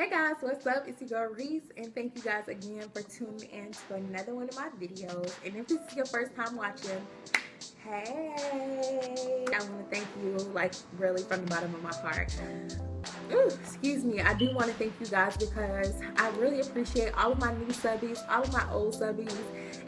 Hey guys, what's up? It's your girl Reese, and thank you guys again for tuning in to another one of my videos. And if this is your first time watching, hey, I want to thank you, like, really from the bottom of my heart. Ooh, excuse me. I do want to thank you guys because I really appreciate all of my new subbies, all of my old subbies,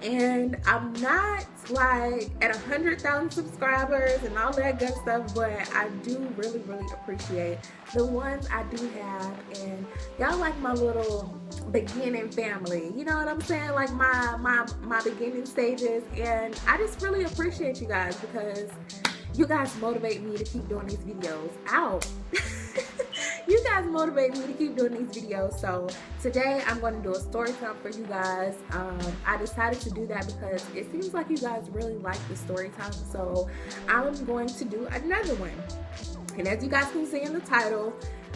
and I'm not like at 100,000 subscribers and all that good stuff, but I do really appreciate the ones I do have, and y'all like my little beginning family. You know what I'm saying? Like my beginning stages, and I just really appreciate you guys because you guys motivate me to keep doing these videos. Ow. You guys motivate me to keep doing these videos. So today I'm going to do a story time for you guys. I decided to do that because it seems like you guys really like the story time. So I'm going to do another one. And as you guys can see in the title,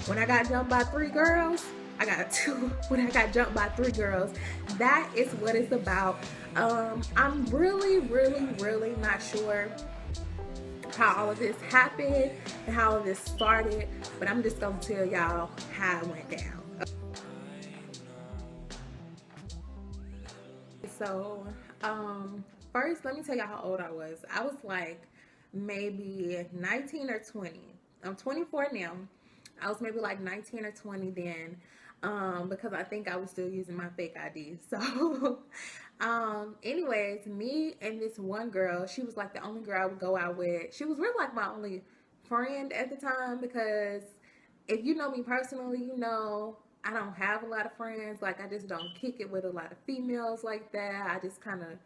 when I got jumped by 3 girls, I got 2. When I got jumped by 3 girls, that is what it's about. I'm really not sure how all of this happened and how all of this started, but I'm just gonna tell y'all how it went down. So first let me tell y'all how old I was. I was like maybe 19 or 20. I'm 24 now. I was maybe like 19 or 20 then, because I think I was still using my fake ID. So anyways, me and this one girl, she was like the only girl I would go out with. She was really like my only friend at the time, because if you know me personally, you know I don't have a lot of friends. Like, I just don't kick it with a lot of females like that. I just kind of,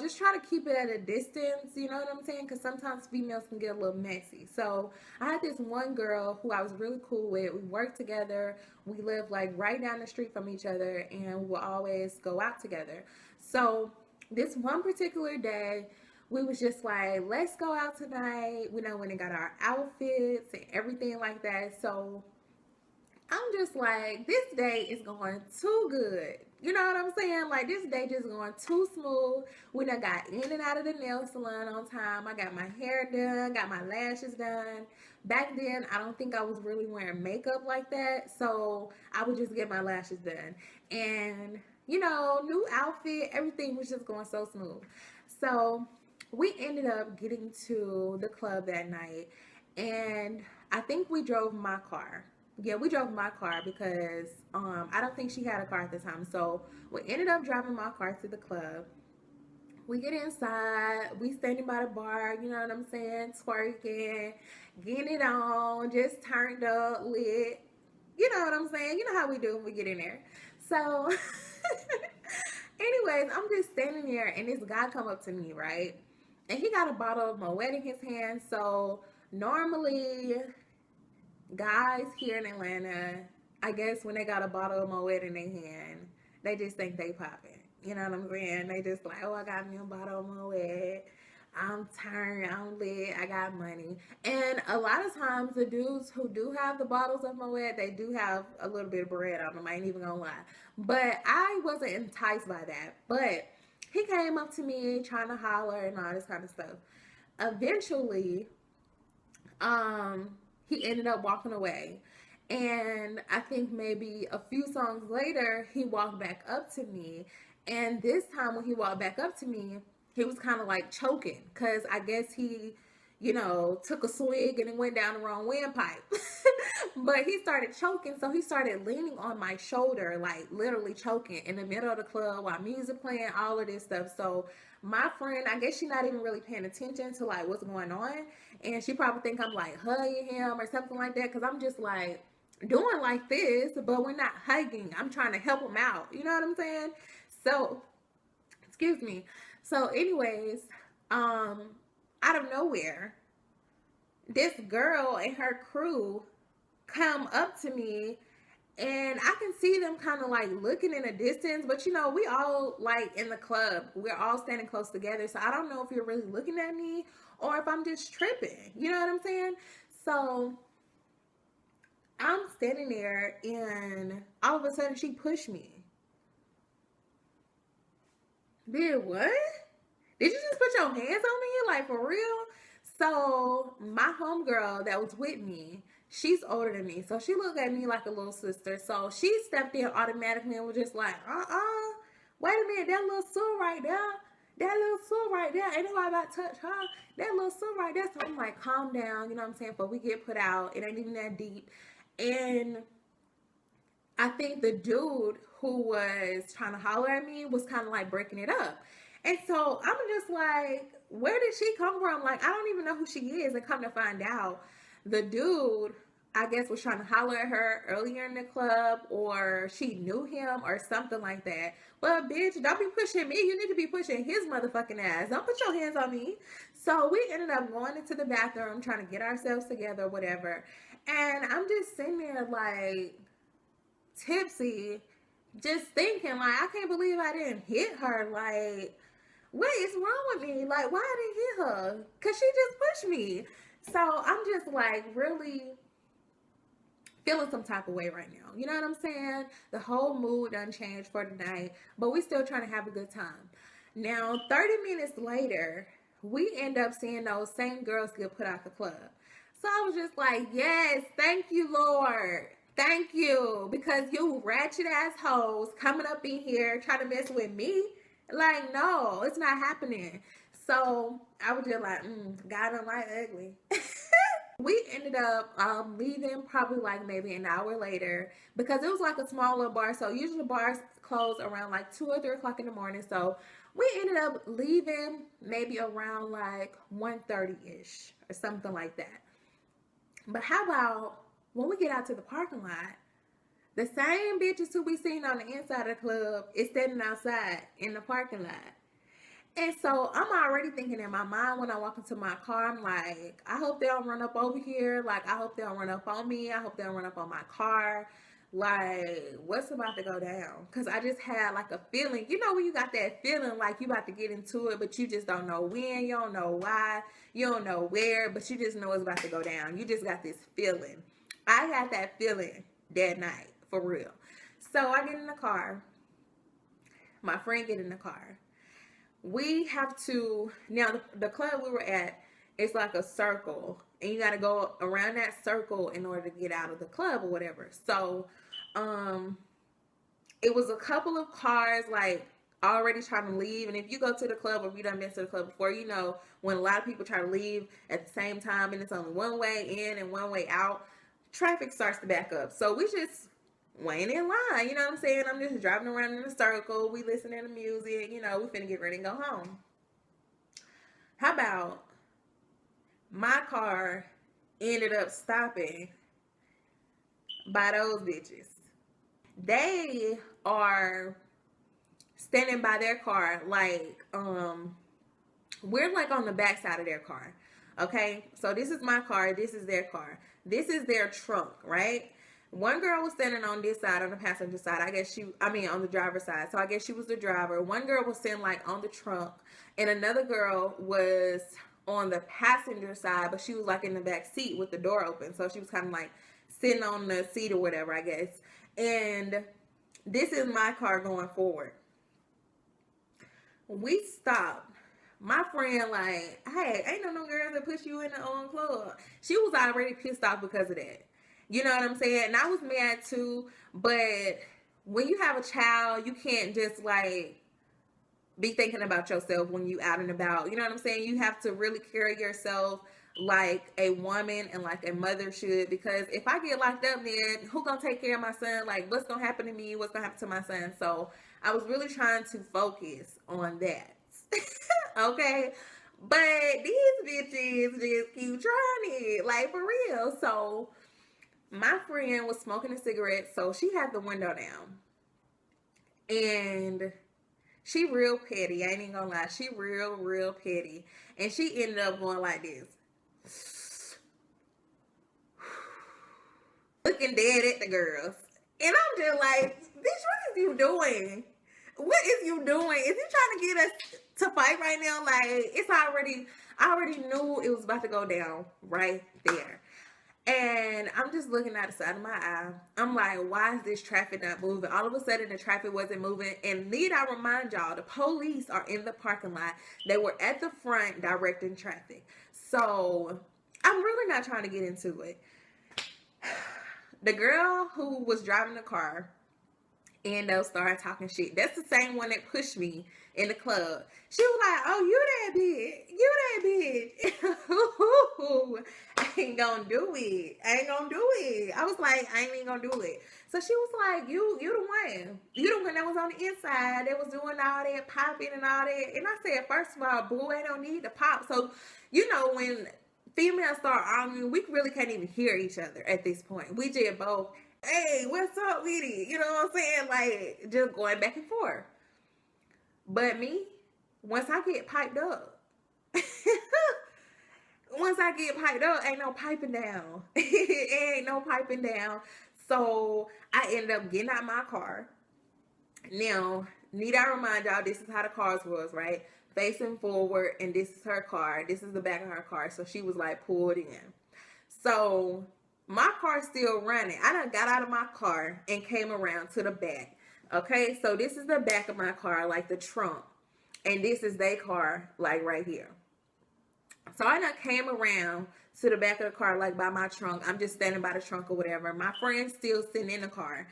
just try to keep it at a distance, you know what I'm saying? Because sometimes females can get a little messy. So I had this one girl who I was really cool with. We worked together. We lived like right down the street from each other, and we would always go out together. So this one particular day, we was just like, let's go out tonight. We know when they got our outfits and everything like that. So I'm just like, this day is going too good. You know what I'm saying? Like, this day just going too smooth. We done got in and out of the nail salon on time. I got my hair done, got my lashes done. Back then, I don't think I was really wearing makeup like that. So I would just get my lashes done. And, new outfit, everything was just going so smooth. So we ended up getting to the club that night. And I think we drove my car. Yeah, we drove my car because I don't think she had a car at the time. So we ended up driving my car to the club. We get inside, we standing by the bar, you know what I'm saying, twerking, getting it on, just turned up, lit. You know what I'm saying? You know how we do when we get in there. So anyways, I'm just standing there, and this guy come up to me, right? And he got a bottle of Moet in his hand. So normally guys here in Atlanta, I guess when they got a bottle of Moet in their hand, they just think they popping. You know what I'm saying? They just like, oh, I got me a bottle of Moet. I'm turned, I'm lit, I got money. And a lot of times the dudes who do have the bottles of Moet, they do have a little bit of bread on them. I ain't even gonna lie. But I wasn't enticed by that. But he came up to me trying to holler and all this kind of stuff. Eventually, he ended up walking away. And I think maybe a few songs later, he walked back up to me. And this time when he walked back up to me, he was kind of like choking, because I guess he, took a swig and it went down the wrong windpipe. But he started choking, so he started leaning on my shoulder, like literally choking in the middle of the club while music playing, all of this stuff. So my friend, I guess she's not even really paying attention to like what's going on, and she probably think I'm like hugging him or something like that, because I'm just like doing like this, but we're not hugging. I'm trying to help him out. You know what I'm saying? So, excuse me. So anyways, out of nowhere, this girl and her crew come up to me, and I can see them kind of like looking in a distance, but we all like in the club, we're all standing close together, so I don't know if you're really looking at me or if I'm just tripping. You know what I'm saying? So I'm standing there, and all of a sudden she pushed me. Did what? Did you just put your hands on me? Like, for real? So my homegirl that was with me, she's older than me, so she looked at me like a little sister. So she stepped in automatically and was just like, wait a minute, that little Sue right there. That little Sue right there. Ain't nobody about to touch her. That little Sue right there. So I'm like, calm down, you know what I'm saying? But we get put out. It ain't even that deep. And I think the dude who was trying to holler at me was kind of like breaking it up. And so I'm just like, where did she come from? Like, I don't even know who she is. And come to find out, the dude, I guess, was trying to holler at her earlier in the club, or she knew him or something like that. Well, bitch, don't be pushing me. You need to be pushing his motherfucking ass. Don't put your hands on me. So we ended up going into the bathroom, trying to get ourselves together, whatever. And I'm just sitting there like tipsy, just thinking like, I can't believe I didn't hit her. Like, what is wrong with me? Like, why I didn't hit her? Because she just pushed me. So I'm just like really feeling some type of way right now. You know what I'm saying? The whole mood done changed for the night, but we still trying to have a good time. Now, 30 minutes later, we end up seeing those same girls get put out the club. So I was just like, yes, thank you, Lord. Thank you. Because you ratchet ass hoes coming up in here trying to mess with me. Like, no, it's not happening. So I was just like, God don't like ugly. We ended up leaving probably like maybe an hour later, because it was like a small little bar. So usually bars close around like 2 or 3 o'clock in the morning. So we ended up leaving maybe around like 1:30-ish or something like that. But how about when we get out to the parking lot, the same bitches who we seen on the inside of the club is standing outside in the parking lot. And so I'm already thinking in my mind when I walk into my car, I'm like, I hope they don't run up over here. Like, I hope they don't run up on me. I hope they don't run up on my car. Like, what's about to go down? Because I just had like a feeling, you know, when you got that feeling like you about to get into it, but you just don't know when, you don't know why, you don't know where, but you just know it's about to go down. You just got this feeling. I had that feeling that night, for real. So I get in the car. My friend get in the car. We have to, now the club we were at, it's like a circle, and you got to go around that circle in order to get out of the club or whatever. So it was a couple of cars like already trying to leave. And if you go to the club, or if you done been to the club before, you know when a lot of people try to leave at the same time and it's only one way in and one way out, traffic starts to back up. So we just waiting in line, you know what I'm saying? I'm just driving around in a circle. We listening to music, you know, we finna get ready and go home. How about my car ended up stopping by those bitches? They are standing by their car like, we're like on the back side of their car. Okay, so this is my car, this is their car. This is their trunk, right? One girl was standing on this side, on the passenger side. On the driver's side. So I guess she was the driver. One girl was sitting like on the trunk, and another girl was on the passenger side, but she was like in the back seat with the door open. So she was kind of like sitting on the seat or whatever, I guess. And this is my car going forward. We stopped. My friend like, hey, ain't no girls that push you in the own club. She was already pissed off because of that. You know what I'm saying? And I was mad too, but when you have a child, you can't just like be thinking about yourself when you out and about. You know what I'm saying? You have to really carry yourself like a woman and like a mother should, because if I get locked up, then who gonna take care of my son? Like, what's gonna happen to me? What's gonna happen to my son? So I was really trying to focus on that. Okay? But these bitches just keep trying it, like for real. So my friend was smoking a cigarette, so she had the window down. And she real petty. I ain't even gonna lie. She real petty. And she ended up going like this. Looking dead at the girls. And I'm just like, bitch, what is you doing? What is you doing? Is you trying to get us to fight right now? Like, I already knew it was about to go down right there. And I'm just looking at the side of my eye. I'm like, why is this traffic not moving? All of a sudden, the traffic wasn't moving. And need I remind y'all, the police are in the parking lot. They were at the front directing traffic. So I'm really not trying to get into it. The girl who was driving the car ended up started talking shit. That's the same one that pushed me in the club. She was like, "Oh, you that bitch. You that bitch." I ain't gonna do it. I ain't gonna do it. I was like, I ain't even gonna do it. So she was like, you the one. You the one that was on the inside that was doing all that popping and all that. And I said, first of all, boo, I don't need to pop. So, you know, when females start arguing, we really can't even hear each other at this point. We just both, hey, what's up with it? You know what I'm saying? Like, just going back and forth. But me, once I get piped up, ain't no piping down. Ain't no piping down. So I ended up getting out my car. Now, need I remind y'all, this is how the cars was, right? Facing forward, and this is her car. This is the back of her car. So she was like pulled in. So my car's still running. I done got out of my car and came around to the back. Okay, so this is the back of my car, like the trunk. And this is their car, like right here. So I done came around to the back of the car, like by my trunk. I'm just standing by the trunk or whatever. My friend's still sitting in the car.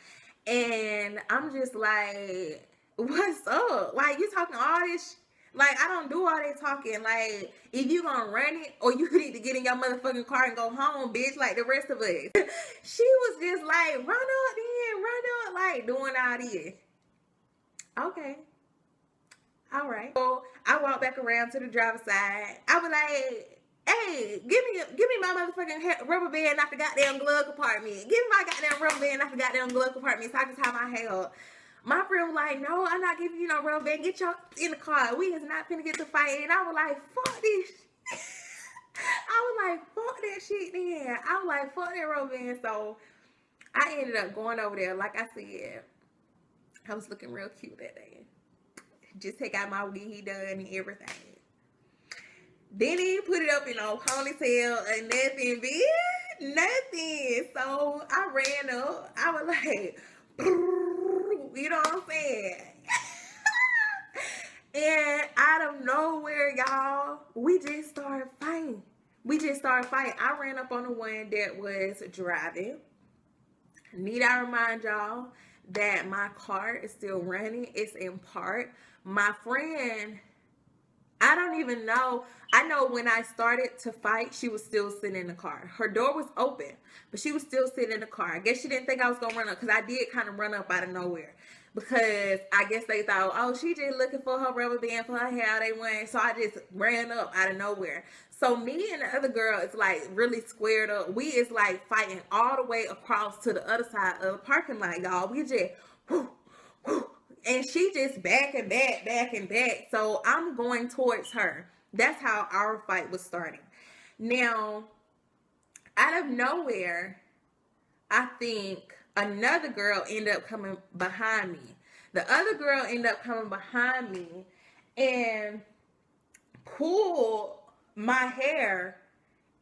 And I'm just like, what's up? Like, you talking all this like, I don't do all that talking. Like, if you gonna run it, or you need to get in your motherfucking car and go home, bitch, like the rest of us. She was just like, run up, like doing all this. Okay. All right. So I walked back around to the driver's side. I was like, hey, give me my motherfucking rubber band out the goddamn glove compartment. Give me my goddamn rubber band out the goddamn glove compartment so I can tie my hair up. My friend was like, no, I'm not giving you no rubber band. Get your in the car. We is not finna get to fight. And I was like, fuck this. I was like, fuck that shit then. I was like, fuck that rubber band. So I ended up going over there. Like I said, I was looking real cute that day. Just take out my wig done and everything. Then he put it up in a ponytail and nothing, bitch. Nothing. So I ran up. I was like, you know what I'm saying? And out of nowhere, y'all, we just started fighting. I ran up on the one that was driving. Need I remind y'all that my car is still running. It's in park. My friend, I don't even know. I know when I started to fight, she was still sitting in the car. Her door was open, but she was still sitting in the car. I guess she didn't think I was going to run up, because I did kind of run up out of nowhere. Because I guess they thought, oh, she just looking for her rubber band for her hair. They went, so I just ran up out of nowhere. So me and the other girl is like really squared up. We is like fighting all the way across to the other side of the parking lot, y'all. We just, whoo, whoo. And she just back and back. So I'm going towards her. That's how our fight was starting. Now, out of nowhere, I think another girl ended up coming behind me. The other girl ended up coming behind me and pulled my hair,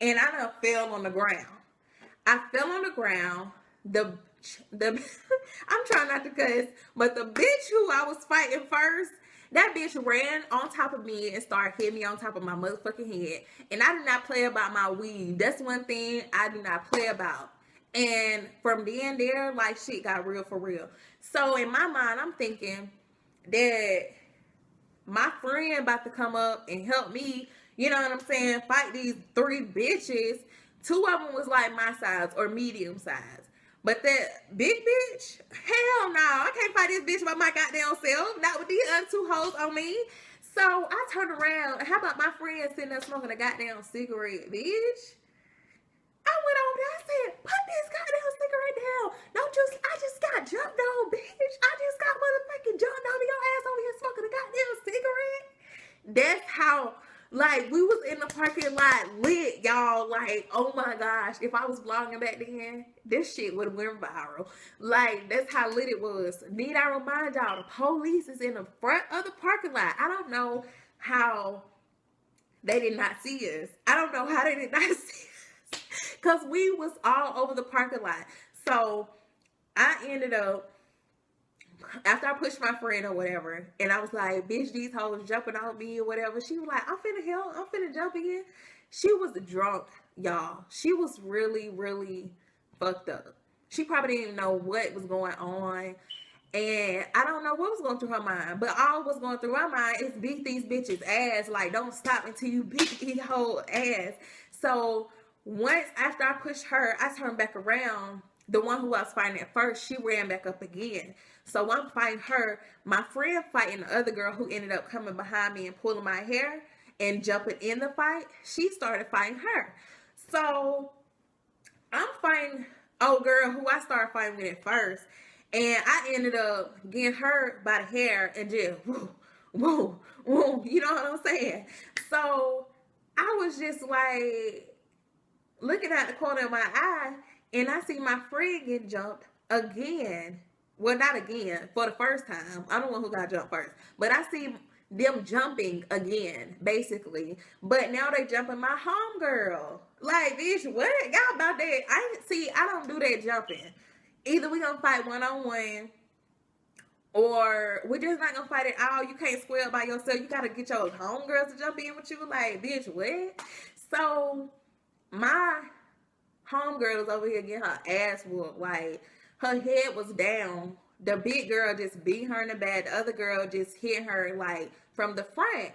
and I done fell on the ground. I fell on the ground. I'm trying not to cuss, but the bitch who I was fighting first, that bitch ran on top of me and started hitting me on top of my motherfucking head. And I do not play about my weave. That's one thing I do not play about. And from then there, like, shit got real for real. So in my mind, I'm thinking that my friend about to come up and help me, you know what I'm saying, fight these three bitches. Two of them was like my size or medium size. But that big bitch, hell no, I can't fight this bitch by my goddamn self. Not with these other two hoes on me. So I turned around. How about my friend sitting there smoking a goddamn cigarette, bitch? I went over there. I said, put this goddamn cigarette down. I just got jumped on, bitch. I just got motherfucking jumped on your ass over here smoking a goddamn cigarette. That's how, like, we was in the parking lot lit, y'all. Like, oh my gosh. If I was vlogging back then, this shit would have went viral. Like, that's how lit it was. Need I remind y'all, the police is in the front of the parking lot. I don't know how they did not see us. I don't know how they did not see us. Because we was all over the parking lot. So I ended up, after I pushed my friend or whatever, and I was like, bitch, these hoes jumping on me or whatever. She was like, I'm finna jump in. She was drunk, y'all. She was really, really fucked up. She probably didn't even know what was going on. And I don't know what was going through her mind. But all was going through her mind is beat these bitches ass. Like, don't stop until you beat the whole ass. So once after I pushed her, I turned back around. The one who I was fighting at first, she ran back up again. So I'm fighting her. My friend fighting the other girl who ended up coming behind me and pulling my hair and jumping in the fight. She started fighting her. So I'm fighting old girl who I started fighting with at first. And I ended up getting her by the hair and just, woo, woo, woo. You know what I'm saying? So I was just like looking at the corner of my eye, and I see my friend get jumped again. Well, not again, for the first time. I'm the one who got jumped first. But I see them jumping again, basically. But now they jumping my homegirl. Like, bitch, what? Y'all about that? I don't do that jumping. Either we gonna fight one-on-one, or we're just not gonna fight at all. You can't square up by yourself. You gotta get your homegirls to jump in with you. Like, bitch, what? So my homegirl was over here getting her ass whooped. Like, her head was down. The big girl just beat her in the back. The other girl just hit her, like, from the front.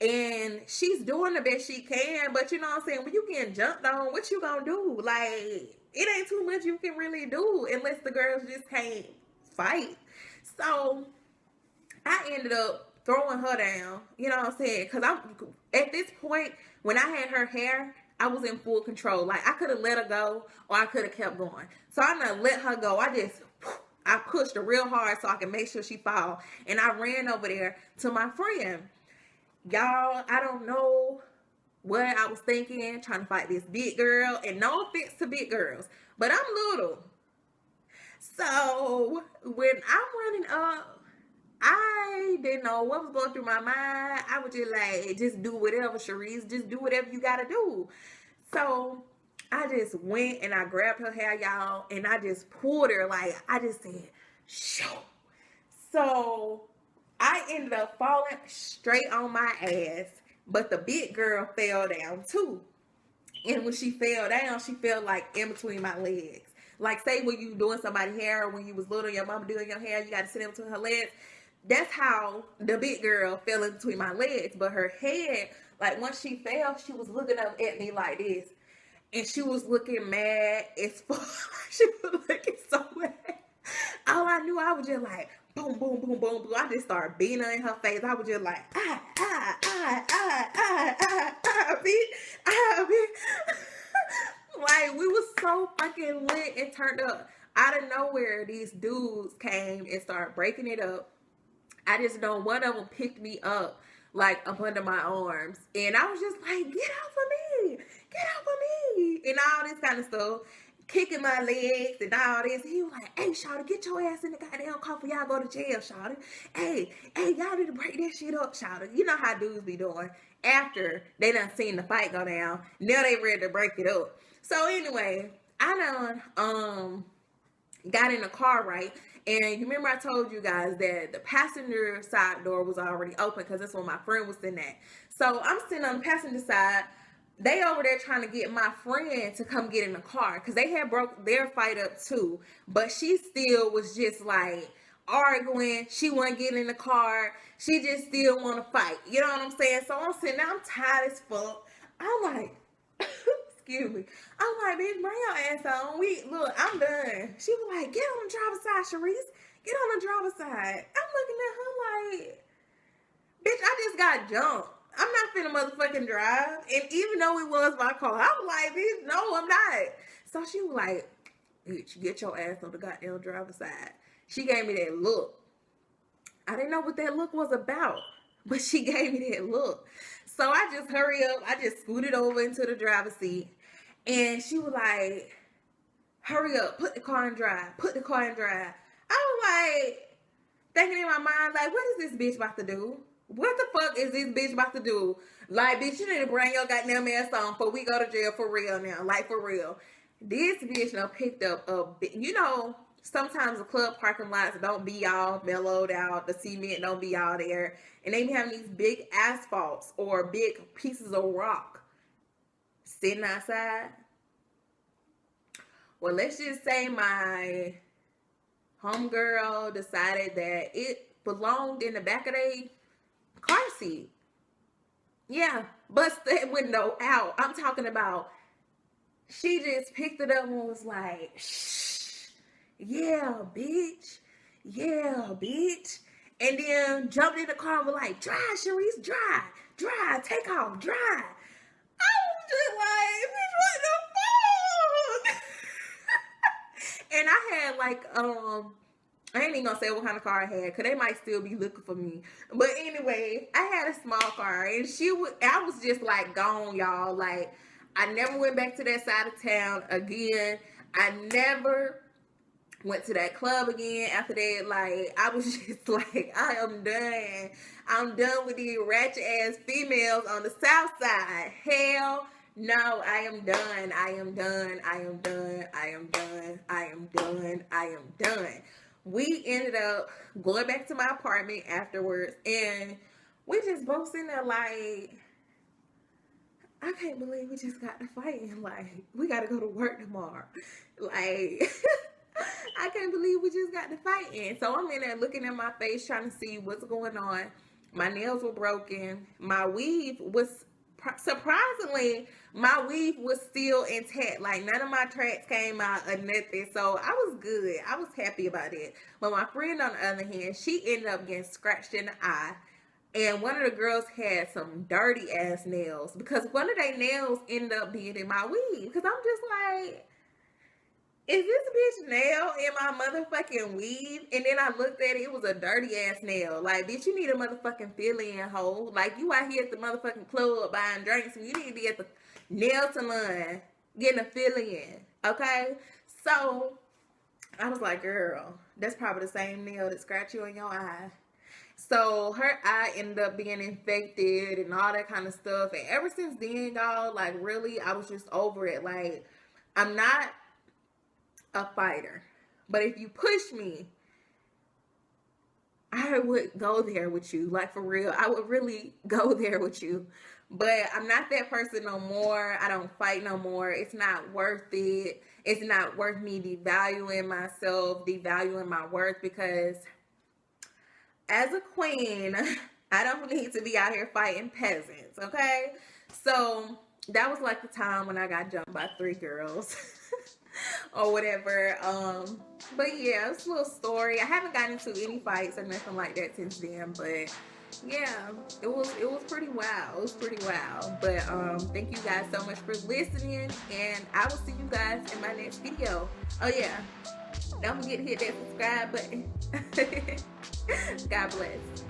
And she's doing the best she can. But you know what I'm saying? When you getting jumped on, what you gonna do? Like, it ain't too much you can really do unless the girls just can't fight. So I ended up throwing her down. You know what I'm saying? Because I'm at this point, when I had her hair, I was in full control. Like, I could have let her go, or I could have kept going. So I'm gonna let her go. I pushed her real hard so I can make sure she fall. And I ran over there to my friend. Y'all, I don't know what I was thinking, trying to fight this big girl. And no offense to big girls, but I'm little. So when I'm running up, I didn't know what was going through my mind. I was just like, just do whatever, Cherise. Just do whatever you gotta do. So I just went and I grabbed her hair, y'all, and I just pulled her. Like, I just said, shoo. So I ended up falling straight on my ass. But the big girl fell down too. And when she fell down, she fell like in between my legs. Like, say when you doing somebody's hair, or when you was little, your mama doing your hair, you got to sit in between her legs. That's how the big girl fell in between my legs. But her head, like, once she fell, she was looking up at me like this. And she was looking mad as fuck. She was looking so mad. All I knew, I was just like, boom, boom, boom, boom, boom. I just started beating her in her face. I was just like, bitch. Like, we was so fucking lit and turned up. Out of nowhere, these dudes came and started breaking it up. I just know one of them picked me up, like, up under my arms. And I was just like, get off of me. Get off of me. And all this kind of stuff. Kicking my legs and all this. He was like, hey, Shawty, get your ass in the goddamn car before y'all go to jail, Shawty. Hey, y'all need to break that shit up, Shawty. You know how dudes be doing. After they done seen the fight go down, now they ready to break it up. So anyway, I done got in the car, right? And you remember I told you guys that the passenger side door was already open because that's where my friend was sitting at. So I'm sitting on the passenger side. They over there trying to get my friend to come get in the car because they had broke their fight up too. But she still was just like arguing. She wasn't getting in the car. She just still want to fight. You know what I'm saying? So I'm sitting there. I'm tired as fuck. I'm like, excuse me. I'm like, bitch, bring your ass on. Look, I'm done. She was like, get on the driver's side, Cherise. Get on the driver's side. I'm looking at her like, bitch, I just got jumped. I'm not finna motherfucking drive. And even though it was my car, I was like, bitch, no, I'm not. So she was like, bitch, get your ass on the goddamn driver's side. She gave me that look. I didn't know what that look was about, but she gave me that look. So I just hurry up. I just scooted over into the driver's seat. And she was like, hurry up, put the car in drive. Put the car in drive. I was like, thinking in my mind, like, what is this bitch about to do? What the fuck is this bitch about to do? Like, bitch, you need to bring your goddamn ass on before we go to jail for real now. Like, for real. This bitch now picked up a bit. You know, sometimes the club parking lots don't be all mellowed out. The cement don't be all there. And they be having these big asphalts or big pieces of rock sitting outside. Well, let's just say my homegirl decided that it belonged in the back of their car seat. Yeah, bust that window out. I'm talking about she just picked it up and was like, shh, yeah, bitch. Yeah, bitch. And then jumped in the car and was like, drive, Sharice, drive. Drive, take off, drive. I was just like, bitch, what the fuck? And I had like, I ain't even gonna say what kind of car I had, cause they might still be looking for me. But anyway, I had a small car, and I was just like gone, y'all. Like, I never went back to that side of town again. I never went to that club again after that. Like, I was just like, I am done. I'm done with these ratchet ass females on the south side. Hell no, I am done. I am done. I am done. I am done. I am done. I am done. We ended up going back to my apartment afterwards, and we just both sitting there like, I can't believe we just got to fighting. Like, we got to go to work tomorrow. Like, I can't believe we just got to fighting. So I'm in there looking at my face, trying to see what's going on. My nails were broken. My weave was, surprisingly, my weave was still intact. Like, none of my tracks came out or nothing. So I was good. I was happy about it. But my friend, on the other hand, she ended up getting scratched in the eye. And one of the girls had some dirty ass nails, because one of their nails ended up being in my weave. Because I'm just like, is this bitch nail in my motherfucking weave? And then I looked at it, it was a dirty ass nail. Like, bitch, you need a motherfucking fill-in hole. Like, you out here at the motherfucking club buying drinks, and you need to be at the nail salon getting a fill-in. Okay? So, I was like, girl, that's probably the same nail that scratched you in your eye. So her eye ended up being infected and all that kind of stuff. And ever since then, y'all, like, really, I was just over it. Like, I'm not a fighter, but if you push me, I would go there with you. Like, for real, I would really go there with you. But I'm not that person no more. I don't fight no more. It's not worth it. It's not worth me devaluing myself, devaluing my worth, because as a queen, I don't need to be out here fighting peasants, okay? So that was like the time when I got jumped by 3 girls or whatever. But yeah, it's a little story. I haven't gotten into any fights or nothing like that since then, but yeah, it was pretty wild. It was pretty wild. But thank you guys so much for listening, and I will see you guys in my next video. Oh yeah, don't forget to hit that subscribe button. God bless.